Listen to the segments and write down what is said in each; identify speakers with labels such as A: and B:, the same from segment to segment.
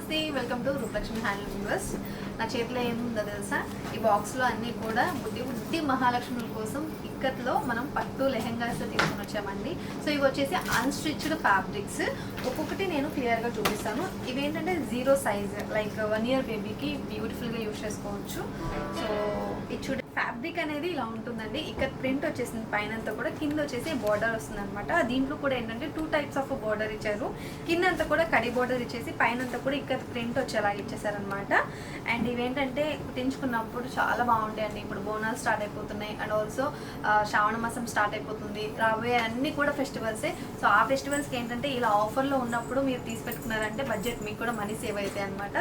A: నమస్తే, welcome to Rupalakshmi handlooms. నా చేతిలో ఏముందో తెలుసా? ఈ బాక్స్లో అన్నీ కూడా బుడ్డి మహాలక్ష్ముల కోసం ఇక్కత్లో మనం పట్టు లెహెంగాస్ తీసుకొని వచ్చామండి. సో ఇవి వచ్చేసి అన్స్టిచ్డ్ ఫ్యాబ్రిక్స్. ఒక్కొక్కటి నేను క్లియర్గా చూపిస్తాను. ఇవేంటంటే 0 సైజ్, లైక్ 1 year బేబీకి బ్యూటిఫుల్గా యూజ్ చేసుకోవచ్చు. సో ఇది చూడండి, ఫ్యాబ్రిక్ అనేది ఇలా ఉంటుందండి. ఇక్కడ ప్రింట్ వచ్చేసింది పైనంతా కూడా, కింద వచ్చేసి బార్డర్ వస్తుంది అనమాట. దీంట్లో కూడా ఏంటంటే 2 types ఆఫ్ బార్డర్ ఇచ్చారు. కిందంతా కూడా కడి బార్డర్ ఇచ్చేసి పైనంతా కూడా ఇక్కడ ప్రింట్ వచ్చేలాగా ఇచ్చేసారనమాట. అండ్ ఇవేంటంటే కుట్టించుకున్నప్పుడు చాలా బాగుంటాయండి. ఇప్పుడు బోనాలు స్టార్ట్ అయిపోతున్నాయి, అండ్ ఆల్సో శ్రావణ మాసం స్టార్ట్ అయిపోతుంది. రాబోయే అన్నీ కూడా ఫెస్టివల్సే. సో ఆ ఫెస్టివల్స్కి ఏంటంటే ఇలా ఆఫర్లో ఉన్నప్పుడు మీరు తీసి పెట్టుకున్నారంటే బడ్జెట్ మీకు కూడా మనీ సేవ్ అవుతాయి అనమాట.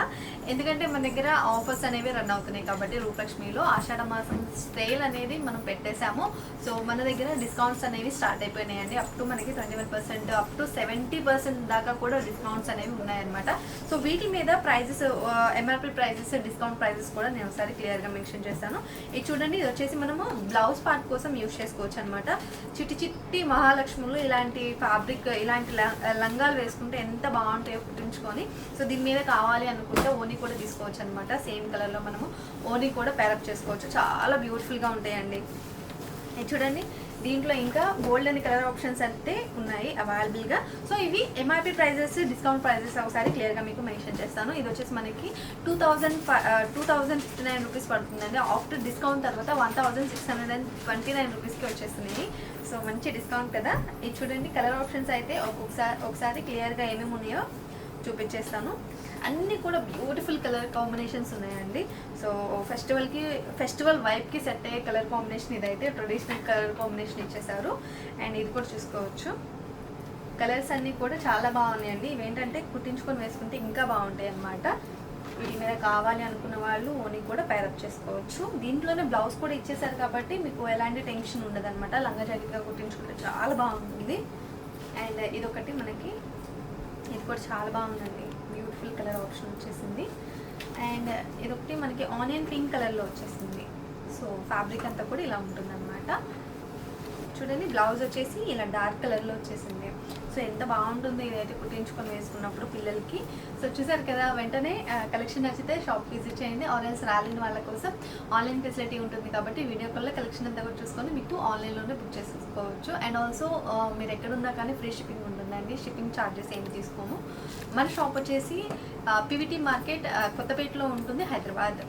A: ఎందుకంటే మన దగ్గర ఆఫర్స్ అనేవి రన్ అవుతున్నాయి కాబట్టి రూపలక్ష్మిలో ఆషాఢ మాసం సేల్ అనేది మనం పెట్టేశాము. సో మన దగ్గర డిస్కౌంట్స్ అనేవి స్టార్ట్ అయిపోయినాయండి. అప్ టు మనకి 21%, అప్ టు 70% దాకా కూడా డిస్కౌంట్స్ అనేవి ఉన్నాయన్నమాట. సో వీటి మీద prices, MRP prices, discount prices కూడా నేను ఒకసారి క్లియర్గా మెన్షన్ చేస్తాను. ఇది చూడండి, ఇది వచ్చేసి మనము బ్లౌజ్ పార్ట్ కోసం యూజ్ చేసుకోవచ్చు అనమాట. చిట్టి మహాలక్ష్ములు ఇలాంటి ఫ్యాబ్రిక్, ఇలాంటి లంగాలు వేసుకుంటే ఎంత బాగుంటాయో కుట్టించుకొని. సో దీని మీద కావాలి అనుకుంటే ఓనీ కూడా తీసుకోవచ్చు అనమాట. సేమ్ కలర్లో మనము ఓనీ కూడా పేరప్ చేసుకోవచ్చు. చాలా బ్యూటిఫుల్గా ఉంటాయండి. ఇది చూడండి, దీంట్లో ఇంకా గోల్డెన్ కలర్ ఆప్షన్స్ అయితే ఉన్నాయి అవైలబుల్గా. సో ఇవి ఎంఆర్పి ప్రైజెస్, డిస్కౌంట్ ప్రైజెస్ ఒకసారి క్లియర్గా మీకు మెన్షన్ చేస్తాను. ఇది వచ్చేసి మనకి 2059 రూపీస్ పడుతుందండి. ఆఫ్టర్ డిస్కౌంట్ తర్వాత 1629 రూపీస్కి వచ్చేస్తున్నాయి. సో మంచి డిస్కౌంట్ కదా. ఇది చూడండి, కలర్ ఆప్షన్స్ అయితే ఒకసారి క్లియర్గా ఏమేమి ఉన్నాయో చూపించేస్తాను. అన్నీ కూడా బ్యూటిఫుల్ కలర్ కాంబినేషన్స్ ఉన్నాయండి. సో ఫెస్టివల్ వైబ్కి సెట్ అయ్యే కలర్ కాంబినేషన్ ఇదైతే ట్రెడిషనల్ కలర్ కాంబినేషన్ ఇచ్చేసారు. అండ్ ఇది కూడా చూసుకోవచ్చు, కలర్స్ అన్నీ కూడా చాలా బాగున్నాయండి. ఇవేంటంటే కుట్టించుకొని వేసుకుంటే ఇంకా బాగుంటాయి అన్నమాట. వీటి మీద కావాలి అనుకున్న వాళ్ళు ఓనీ కూడా పేరప్ చేసుకోవచ్చు. దీంట్లోనే బ్లౌజ్ కూడా ఇచ్చేసారు కాబట్టి మీకు ఎలాంటి టెన్షన్ ఉండదు అనమాట. లంగా జాకెట్గా కుట్టించుకుంటే చాలా బాగుంటుంది. అండ్ ఇదొకటి మనకి, ఇది కూడా చాలా బాగుందండి. బ్యూటిఫుల్ కలర్ ఆప్షన్ వచ్చేసింది. అండ్ ఇదొకటి మనకి ఆనియన్ పింక్ కలర్లో వచ్చేసింది. సో ఫ్యాబ్రిక్ అంతా కూడా ఇలా ఉంటుందన్నమాట. చూడండి, బ్లౌజ్ వచ్చేసి ఇలా డార్క్ కలర్లో వచ్చేసింది. సో ఎంత బాగుంటుంది ఇదైతే కుట్టించుకొని వేసుకున్నప్పుడు పిల్లలకి. సో చూసారు కదా, వెంటనే కలెక్షన్ నచ్చితే షాప్ విజిట్ చేయండి. ఆన్లైన్స్ రాలేని వాళ్ళ కోసం ఆన్లైన్ ఫెసిలిటీ ఉంటుంది కాబట్టి వీడియో కాల్లో కలెక్షన్ అంతా కూడా చూసుకొని మీకు ఆన్లైన్లోనే బుక్ చేసుకోవచ్చు. అండ్ ఆల్సో మీరు ఎక్కడున్నా కానీ ఫ్రీ షిప్పింగ్ ఉంటుందండి. షిప్పింగ్ ఛార్జెస్ ఏమి తీసుకోము. మన షాప్ వచ్చేసి పివిటి మార్కెట్, కొత్తపేటలో ఉంటుంది, హైదరాబాద్.